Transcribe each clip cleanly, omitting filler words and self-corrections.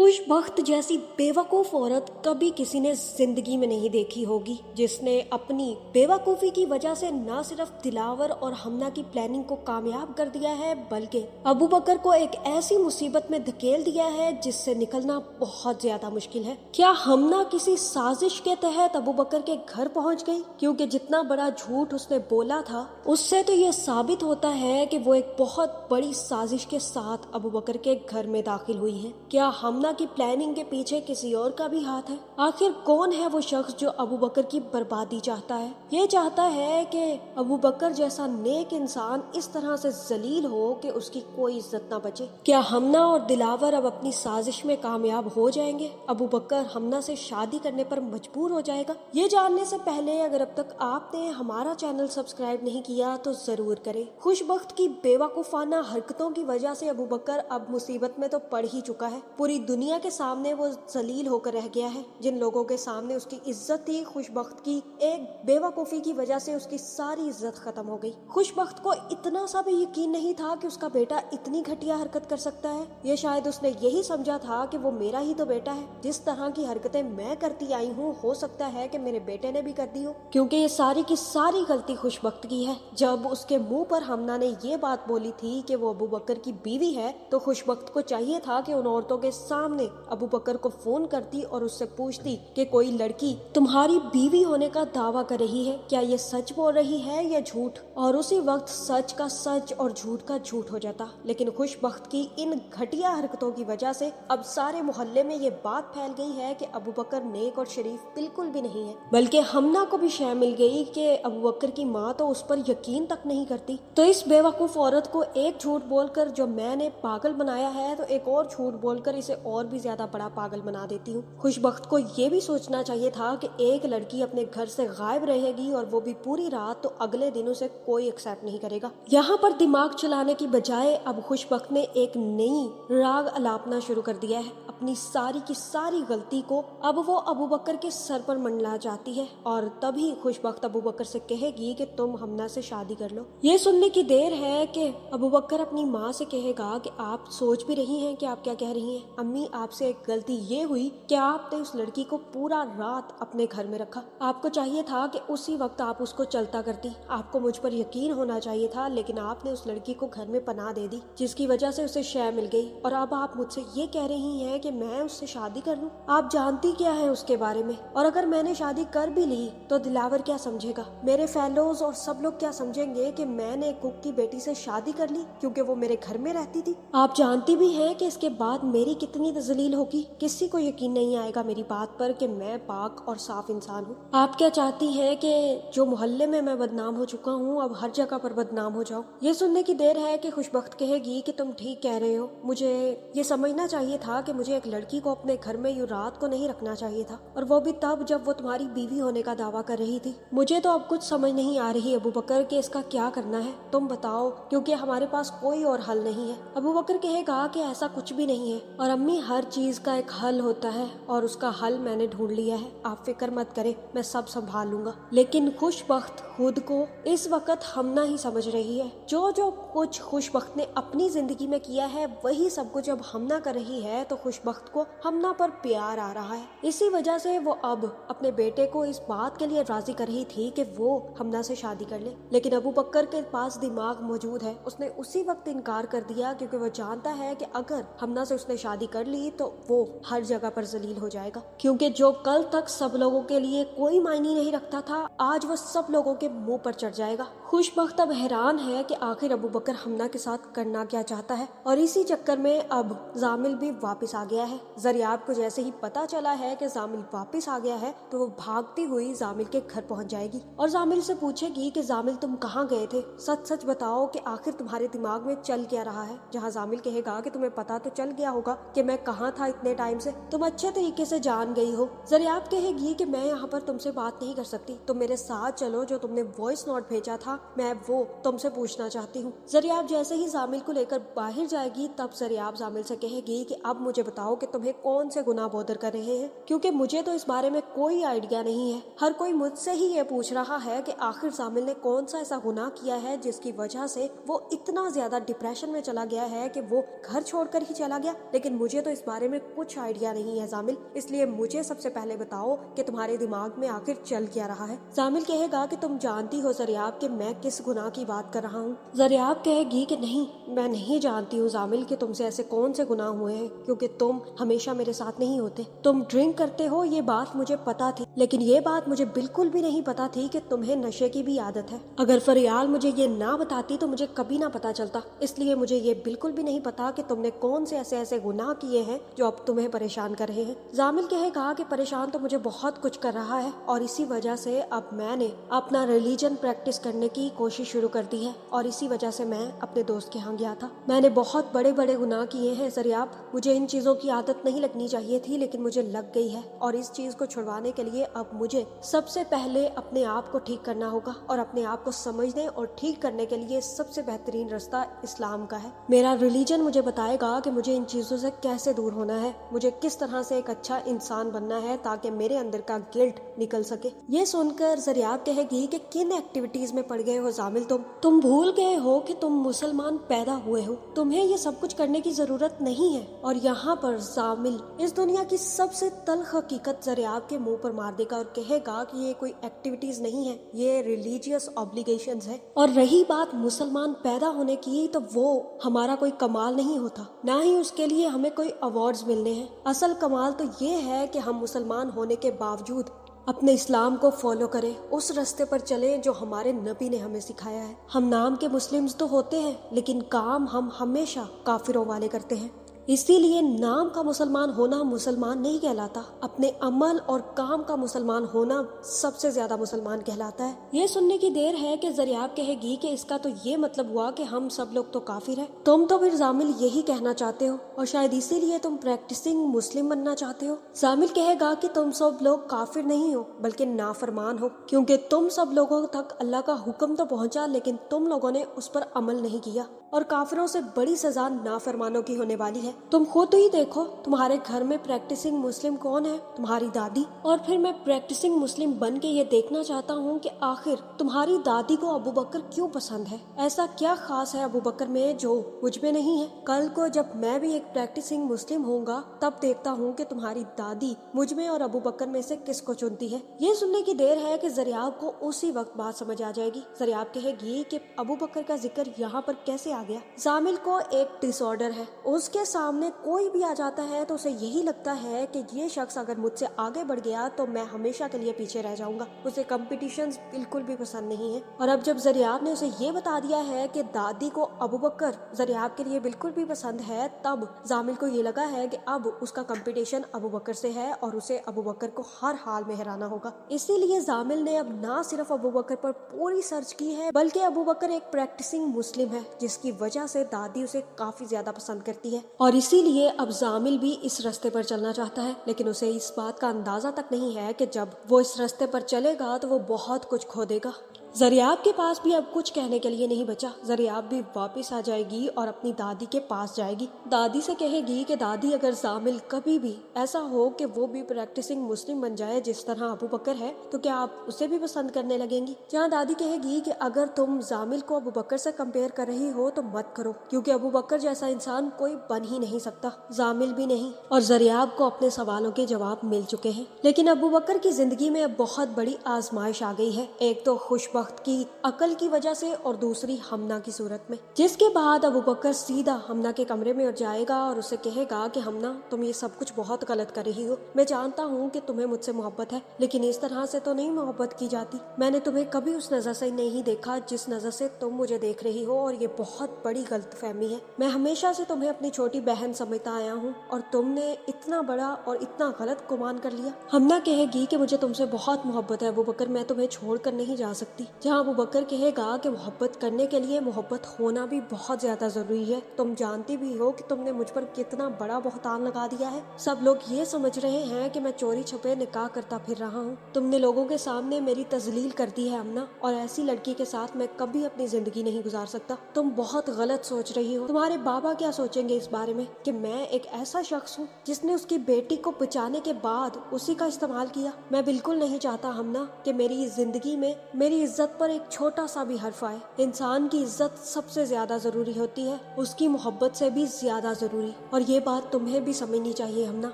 खुशबख्त जैसी बेवकूफ औरत कभी किसी ने जिंदगी में नहीं देखी होगी, जिसने अपनी बेवकूफी की वजह से न सिर्फ दिलावर और हमना की प्लानिंग को कामयाब कर दिया है, बल्कि अबू बकर को एक ऐसी मुसीबत में धकेल दिया है जिससे निकलना बहुत ज्यादा मुश्किल है। क्या हमना किसी साजिश के तहत अबू बकर के घर पहुंच गई? क्योंकि जितना बड़ा झूठ उसने बोला था, उससे तो ये साबित होता है कि वो एक बहुत बड़ी साजिश के साथ अबू बकर के घर में दाखिल हुई है। क्या हमना की प्लानिंग के पीछे किसी और का भी हाथ है? आखिर कौन है वो शख्स जो अबू बकर की बर्बादी चाहता है? ये चाहता है कि अबू बकर जैसा नेक इंसान इस तरह से जलील हो कि उसकी कोई इज्जत ना बचे। क्या हमना और दिलावर अब अपनी साजिश में कामयाब हो जाएंगे? अबू बकर हमना से शादी करने पर मजबूर हो जाएगा? ये जानने से पहले अगर अब तक आपने हमारा चैनल सब्सक्राइब नहीं किया तो जरूर करें। खुशबख्त की बेवकूफाना हरकतों की वजह से अबू बकर अब मुसीबत में तो पड़ ही चुका है। पूरी दुनिया के सामने वो जलील होकर रह गया है। जिन लोगों के सामने उसकी इज्जत थी, खुशबख्त की एक बेवकूफी की वजह से उसकी सारी इज्जत खत्म हो गई। खुशबख्त को इतना सा भी यकीन नहीं था कि उसका बेटा इतनी घटिया हरकत कर सकता है। ये शायद उसने यही समझा था कि वो मेरा ही तो बेटा है, जिस तरह की हरकतें मैं करती आई हूँ हो सकता है कि मेरे बेटे ने भी कर दी हो, क्योंकि ये सारी की सारी गलती खुशबख्त की है। जब उसके मुंह पर हमना ने ये बात बोली थी कि वो अबू बकर की बीवी है, तो खुशबख्त को चाहिए था कि उन औरतों के सामने अबू बकर को फोन करती और उससे पूछती कि कोई लड़की तुम्हारी बीवी होने का दावा कर रही है, क्या ये सच बोल रही है या झूठ? और उसी वक्त सच का सच और झूठ का झूठ हो जाता। लेकिन खुशबख्त की इन घटिया हरकतों की वजह से अब सारे मोहल्ले में ये बात फैल गई है कि अबू बकर नेक और शरीफ बिल्कुल भी नहीं है, बल्कि हमना को भी शय मिल गई कि अबू बकर की माँ तो उस पर यकीन तक नहीं करती। तो इस बेवकूफ औरत को एक झूठ बोलकर जो मैंने पागल बनाया है, तो एक और झूठ बोलकर इसे और भी ज्यादा बड़ा पागल बना देती हूँ। खुशबख्त को ये भी सोचना चाहिए था कि एक लड़की अपने घर से गायब रहेगी और वो भी पूरी रात, तो अगले दिन उसे कोई एक्सेप्ट नहीं करेगा। यहाँ पर दिमाग चलाने की बजाय अब खुशबख्त ने एक नई राग अलापना शुरू कर दिया है। अपनी सारी की सारी गलती को अब वो अबू बकर के सर पर मंडला जाती है और तभी खुशबख्त अबू बकर से कहेगी कि तुम हमना से शादी कर लो। ये सुनने की देर है कि अबू बकर अपनी माँ से कहेगा कि आप सोच भी रही हैं कि आप क्या कह रही हैं। अम्मी, आपसे एक गलती ये हुई कि आपने उस लड़की को पूरा रात अपने घर में रखा। आपको चाहिए था कि उसी वक्त आप उसको चलता करती। आपको मुझ पर यकीन होना चाहिए था, लेकिन आपने उस लड़की को घर में पनाह दे दी, जिसकी वजह से उसे शय मिल गई। और अब आप मुझसे ये कह रही हैं कि मैं उससे शादी कर लूं। आप जानती क्या है उसके बारे में? और अगर मैंने शादी कर भी ली तो दिलावर क्या समझेगा? मेरे फेलोज और सब लोग क्या समझेंगे कि मैंने कुक की बेटी से शादी कर ली क्योंकि वो मेरे घर में रहती थी? आप जानती भी हैं कि इसके बाद मेरी कितनी तजलील होगी। किसी को यकीन नहीं आएगा मेरी बात पर कि मैं पाक और साफ इंसान हूँ। आप क्या चाहती हैं कि जो मोहल्ले में मैं बदनाम हो चुका हूँ अब हर जगह पर बदनाम हो जाऊँ? ये सुनने की देर है कि खुशबख्त कहेगी कि तुम ठीक कह रहे हो। मुझे ये समझना चाहिए था कि मुझे एक लड़की को अपने घर में यूं रात को नहीं रखना चाहिए था, और वो भी तब जब वो तुम्हारी बीवी होने का दावा कर रही थी। मुझे तो अब कुछ समझ नहीं आ रही अबू बकर कि इसका क्या करना है। तुम बताओ, क्योंकि हमारे पास कोई और हल नहीं है। अबू बकर कहेगा कि ऐसा कुछ भी नहीं है, और अम्मी, हर चीज का एक हल होता है और उसका हल मैंने ढूंढ लिया है। आप फिक्र मत करें, मैं सब संभाल लूंगा। लेकिन खुशबख्त खुद को इस वक्त हमना ही समझ रही है। जो जो कुछ खुशबख्त ने अपनी जिंदगी में किया है वही सब कुछ अब हमना कर रही है, तो खुशबख्त को हमना पर प्यार आ रहा है। इसी वजह से वो अब अपने बेटे को इस बात के लिए राजी कर रही थी कि वो हमना से शादी कर ले। लेकिन अबू बकर के पास दिमाग मौजूद है। उसने उसी वक्त इनकार कर दिया क्योंकि वो जानता है कि अगर हमना से उसने शादी कर ली तो वो हर जगह पर जलील हो जाएगा, क्योंकि जो कल तक सब लोगों के लिए कोई मायने नहीं रखता था, आज वो सब लोगों के मुंह पर चढ़ जाएगा। खुशबख्त अब हैरान है कि आखिर अबू बकर हमना के साथ करना क्या चाहता है, और इसी चक्कर में अब जामिल भी वापस आ गया है। जरियाब को जैसे ही पता चला है कि जामिल वापस आ गया है, तो वो भागती हुई जामिल के घर पहुंच जाएगी और जामिल से पूछेगी कि जामिल, तुम कहाँ गए थे? सच सच बताओ कि आखिर तुम्हारे दिमाग में चल क्या रहा है? जहाँ जामिल कहेगा कि तुम्हें पता तो चल गया होगा कि मैं कहाँ था इतने टाइम से, तुम अच्छे तरीके से जान गई हो। जरियाब कहेगी कि मैं यहाँ पर तुमसे बात नहीं कर सकती, तुम मेरे साथ चलो। जो तुमने वॉइस नोट भेजा था मैं वो तुमसे पूछना चाहती हूँ। ज़रियाब जैसे ही जामिल को लेकर बाहर जाएगी तब ज़रियाब जामिल से कहेगी कि अब मुझे बताओ कि तुम्हें कौन से गुनाह बॉदर कर रहे हैं, क्योंकि मुझे तो इस बारे में कोई आइडिया नहीं है। हर कोई मुझसे ही ये पूछ रहा है कि आखिर जामिल ने कौन सा ऐसा गुनाह किया है जिसकी वजह से वो इतना ज्यादा डिप्रेशन में चला गया है कि वो घर छोड़कर ही चला गया। लेकिन मुझे तो इस बारे में कुछ आइडिया नहीं है जामिल, इसलिए मुझे सबसे पहले बताओ कि तुम्हारे दिमाग में आखिर चल क्या रहा है। जामिल कहेगा कि तुम जानती हो ज़रियाब कि मैं किस गुनाह की बात कर रहा हूँ। ज़रियाब कहेगी कि नहीं, मैं नहीं जानती हूँ जामिल कि तुमसे ऐसे कौन से गुनाह हुए हैं, क्योंकि तुम हमेशा मेरे साथ नहीं होते। तुम ड्रिंक करते हो ये बात मुझे पता थी, लेकिन ये बात मुझे बिल्कुल भी नहीं पता थी कि तुम्हें नशे की भी आदत है। अगर फरियाल मुझे ये ना बताती तो मुझे कभी ना पता चलता, इसलिए मुझे ये बिल्कुल भी नहीं पता कि तुमने कौन से ऐसे गुनाह किए हैं जो अब तुम्हें परेशान कर रहे हैं। जामिल कहेगा कि परेशान तो मुझे बहुत कुछ कर रहा है और इसी वजह से अब मैंने अपना रिलीजन प्रैक्टिस करने की कोशिश शुरू कर दी है और इसी वजह से मैं अपने दोस्त के यहाँ गया था। मैंने बहुत बड़े बड़े गुनाह किए हैं ज़रियाब, मुझे इन चीजों की आदत नहीं लगनी चाहिए थी लेकिन मुझे लग गई है और इस चीज को छुड़वाने के लिए अब मुझे सबसे पहले अपने आप को ठीक करना होगा और अपने आप को समझने और ठीक करने के लिए सबसे बेहतरीन रास्ता इस्लाम का है। मेरा रिलीजन मुझे बताएगा कि मुझे इन चीजों से कैसे दूर होना है, मुझे किस तरह से एक अच्छा इंसान बनना है ताकि मेरे अंदर का गिल्ट निकल सके। ये सुनकर ज़रियाब कहेगी कि किन एक्टिविटीज में पड़ गए हो जामिल, तुम भूल गए हो कि तुम मुसलमान पैदा हुए हो, तुम्हें ये सब कुछ करने की जरूरत नहीं है। और यहाँ पर जामिल इस दुनिया की सबसे तल्ख हकीकत ज़रियाब के मुंह पर मार देगा और कहेगा कि ये कोई एक्टिविटीज नहीं है, ये रिलीजियस ऑब्लिगेशंस है। और रही बात मुसलमान पैदा होने की, तो वो हमारा कोई कमाल नहीं होता, ना ही उसके लिए हमें कोई अवार्ड्स मिलने हैं। असल कमाल तो ये है कि हम मुसलमान होने के बावजूद अपने इस्लाम को फॉलो करें, उस रास्ते पर चलें जो हमारे नबी ने हमें सिखाया है। हम नाम के मुस्लिम्स तो होते हैं लेकिन काम हम हमेशा काफिरों वाले करते हैं, इसीलिए नाम का मुसलमान होना मुसलमान नहीं कहलाता, अपने अमल और काम का मुसलमान होना सबसे ज्यादा मुसलमान कहलाता है। ये सुनने की देर है कि ज़रियाब कहेगी कि इसका तो ये मतलब हुआ कि हम सब लोग तो काफिर हैं। तुम तो फिर जामिल यही कहना चाहते हो और शायद इसीलिए तुम प्रैक्टिसिंग मुस्लिम बनना चाहते हो। जामिल कहेगा कि तुम सब लोग काफिर नहीं हो बल्कि नाफरमान हो, क्योंकि तुम सब लोगों तक अल्लाह का हुक्म तो पहुंचा लेकिन तुम लोगों ने उस पर अमल नहीं किया और काफिरों से बड़ी सजा नाफरमानों की होने वाली है। तुम खुद ही देखो, तुम्हारे घर में प्रैक्टिसिंग मुस्लिम कौन है? तुम्हारी दादी। और फिर मैं प्रैक्टिसिंग मुस्लिम बन के ये देखना चाहता हूँ कि आखिर तुम्हारी दादी को अबू बकर क्यों पसंद है, ऐसा क्या खास है अबू बकर में जो मुझ में नहीं है। कल को जब मैं भी एक प्रैक्टिसिंग मुस्लिम होऊंगा तब देखता हूँ कि तुम्हारी दादी मुझ में और अबू बकर में से किसको चुनती है। ये सुनने की देर है कि ज़रियाब को उसी वक्त बात समझ आ जाएगी। ज़रियाब कहेगी कि अबू बकर का जिक्र यहाँ पर कैसे आ गया। जामिल को एक डिसऑर्डर है, उसके सामने कोई भी आ जाता है तो उसे यही लगता है कि ये शख्स अगर मुझसे आगे बढ़ गया तो मैं हमेशा के लिए पीछे रह जाऊंगा। उसे कंपटीशंस बिल्कुल भी पसंद नहीं है। और अब जब ज़रियाब ने उसे ये बता दिया है कि दादी को अबू बकर ज़रियाब के लिए बिल्कुल भी पसंद है, तब जामिल को ये लगा है कि अब उसका कंपटीशन अबू बकर से है और उसे अबू बकर को हर हाल में हराना होगा। इसीलिए जामिल ने अब ना सिर्फ अबू बकर पर पूरी सर्च की है बल्कि अबू बकर एक प्रैक्टिसिंग मुस्लिम है जिसकी वजह से दादी उसे काफी ज्यादा पसंद करती है और इसीलिए अब जामिल भी इस रास्ते पर चलना चाहता है। लेकिन उसे इस बात का अंदाजा तक नहीं है कि जब वो इस रास्ते पर चलेगा तो वो बहुत कुछ खो देगा। ज़रियाब के पास भी अब कुछ कहने के लिए नहीं बचा। ज़रियाब भी वापस आ जाएगी और अपनी दादी के पास जाएगी। दादी से कहेगी कि दादी अगर जामिल कभी भी ऐसा हो कि वो भी प्रैक्टिसिंग मुस्लिम बन जाए जिस तरह अबू बकर है तो क्या आप उसे भी पसंद करने लगेंगी। जहाँ दादी कहेगी कि अगर तुम जामिल को अबू बकर से कंपेयर कर रही हो तो मत करो, क्योंकि अबू बकर जैसा इंसान कोई बन ही नहीं सकता, जामिल भी नहीं। और ज़रियाब को अपने सवालों के जवाब मिल चुके हैं। लेकिन अबू बकर की जिंदगी में अब बहुत बड़ी आजमाइश आ गई है, एक तो खुशबख्त की अकल की वजह से और दूसरी हमना की सूरत में, जिसके बाद अबू बकर सीधा हमना के कमरे में जाएगा और उसे कहेगा कि हमना तुम ये सब कुछ बहुत गलत कर रही हो। मैं जानता हूँ कि तुम्हें मुझसे मोहब्बत है लेकिन इस तरह से तो नहीं मोहब्बत की जाती। मैंने तुम्हें कभी उस नजर से नहीं देखा जिस नजर से तुम मुझे देख रही हो और ये बहुत बड़ी गलतफहमी है। मैं हमेशा से तुम्हें अपनी छोटी बहन समझता आया हूँ और तुमने इतना बड़ा और इतना गलत गुमान कर लिया। हमना कहेगी कि मुझे तुमसे बहुत मोहब्बत है अबू बकर, मैं तुम्हें छोड़कर नहीं जा सकती। जहां अबू बकर कहेगा कि मोहब्बत करने के लिए मोहब्बत होना भी बहुत ज्यादा जरूरी है। तुम जानती भी हो कि तुमने मुझ पर कितना बड़ा बहतान लगा दिया है। सब लोग ये समझ रहे हैं कि मैं चोरी छुपे निकाह करता फिर रहा हूँ। तुमने लोगों के सामने मेरी तजलील कर दी है अमना, और ऐसी लड़की के साथ मैं कभी अपनी जिंदगी नहीं गुजार सकता। तुम बहुत गलत सोच रही हो। तुम्हारे बाबा क्या सोचेंगे इस बारे में कि मैं एक ऐसा शख्स हूँ जिसने उसकी बेटी को बचाने के बाद उसी का इस्तेमाल किया। मैं बिल्कुल नहीं चाहता हमना कि मेरी जिंदगी में मेरी इज्जत पर एक छोटा सा भी हर्फ आए। इंसान की इज्जत सबसे ज्यादा जरूरी होती है, उसकी मोहब्बत से भी ज्यादा जरूरी, और ये बात तुम्हें भी समझनी चाहिए हमना।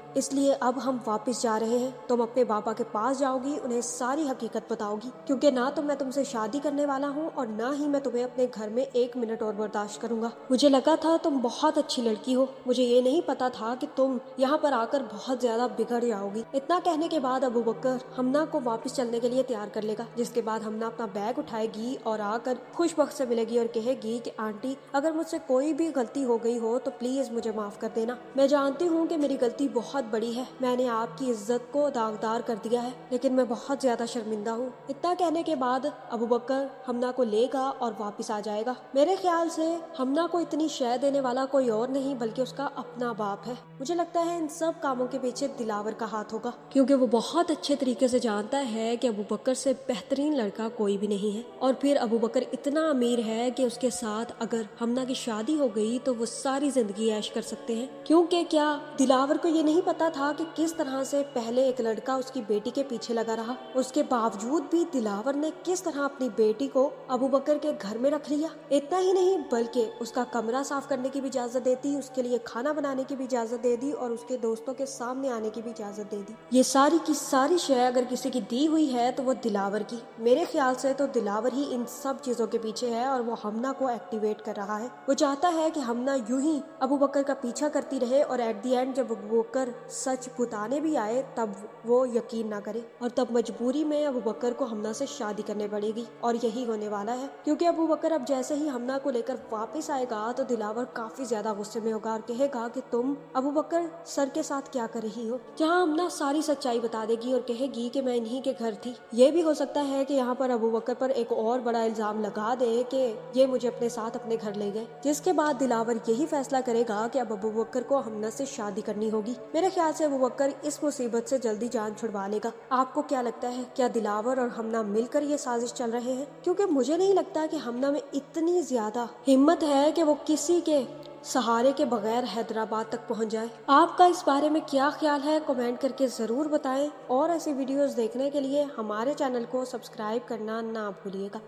इसलिए अब हम वापस जा रहे हैं। तुम अपने पापा के पास जाओगी, उन्हें सारी हकीकत बताओगी, क्योंकि ना तो मैं तुमसे शादी करने वाला हूँ और ना ही मैं तुम्हें अपने घर में 1 मिनट और बर्दाश्त करूंगा। मुझे लगा था तुम बहुत अच्छी लड़की हो, मुझे ये नहीं पता था कि तुम यहाँ पर आकर बहुत ज्यादा बिगड़ जाओगी। इतना कहने के बाद अबू बकर हमना को वापस चलने के लिए तैयार कर लेगा, जिसके बाद हमना अपना बैग उठाएगी और आकर खुशबख्त से मिलेगी और कहेगी कि आंटी, अगर मुझसे कोई भी गलती हो गई हो तो प्लीज मुझे माफ कर देना। मैं जानती हूँ कि मेरी गलती बहुत बड़ी है, मैंने आपकी इज्जत को दागदार कर दिया है, लेकिन मैं बहुत ज्यादा शर्मिंदा हूँ। इतना कहने के बाद अबू बकर हमना को लेगा और वापस आ जाएगा। मेरे ख्याल से हमना को इतनी शय देने वाला कोई और नहीं बल्कि उसका अपना बाप है। मुझे लगता है इन सब कामों के पीछे दिलावर का हाथ होगा, क्योंकि वो बहुत अच्छे तरीके से जानता है कि अबू बकर से बेहतरीन लड़का कोई भी नहीं है। और फिर अबू बकर इतना अमीर है कि उसके साथ अगर हमना की शादी हो गई तो वो सारी जिंदगी ऐश कर सकते हैं। क्योंकि क्या दिलावर को ये नहीं पता था कि किस तरह से पहले एक लड़का उसकी बेटी के पीछे लगा रहा, उसके बावजूद भी दिलावर ने किस तरह अपनी बेटी को अबू बकर के घर में रख लिया। इतना ही नहीं बल्कि उसका कमरा साफ करने की भी इजाजत दे दी, उसके लिए खाना बनाने की भी इजाजत दे दी और उसके दोस्तों के सामने आने की भी इजाजत दे दी। ये सारी की सारी शय अगर किसी की दी हुई है तो वो दिलावर की। मेरे ख्याल से तो दिलावर ही इन सब चीजों के पीछे है और वो हमना को एक्टिवेट कर रहा है। वो चाहता है कि हमना यूं ही अबू बकर का पीछा करती रहे और एट दी एंड जब अबू बकर सच बताने भी आए तब वो यकीन ना करे, और तब मजबूरी में अबू बकर को हमना से शादी करने पड़ेगी। और यही होने वाला है, क्योंकि अबू बकर अब जैसे ही हमना को लेकर वापस आएगा तो दिलावर काफी ज्यादा गुस्से में होगा और कहेगा कि तुम अबू बकर सर के साथ क्या कर रही हो। जहाँ हमना सारी सच्चाई बता देगी और कहेगी कि मैं इन्हीं के घर थी। ये भी हो सकता है कि यहाँ पर अबू बकर पर एक और बड़ा इल्जाम लगा दे कि ये मुझे अपने साथ अपने घर ले गए, जिसके बाद दिलावर यही फैसला करेगा कि अब अबू बकर को हमना से शादी करनी होगी। मेरे ख्याल से अबू बकर इस मुसीबत से जल्दी जान छुड़वा लेगा। आपको क्या लगता है, क्या दिलावर और हमना मिलकर ये साजिश चल रहे हैं? क्योंकि मुझे नहीं लगता कि हमना में इतनी ज्यादा हिम्मत है कि वो किसी के सहारे के बगैर हैदराबाद तक पहुंच जाए। आपका इस बारे में क्या ख्याल है, कमेंट करके जरूर बताएं, और ऐसी वीडियोस देखने के लिए हमारे चैनल को सब्सक्राइब करना ना भूलिएगा।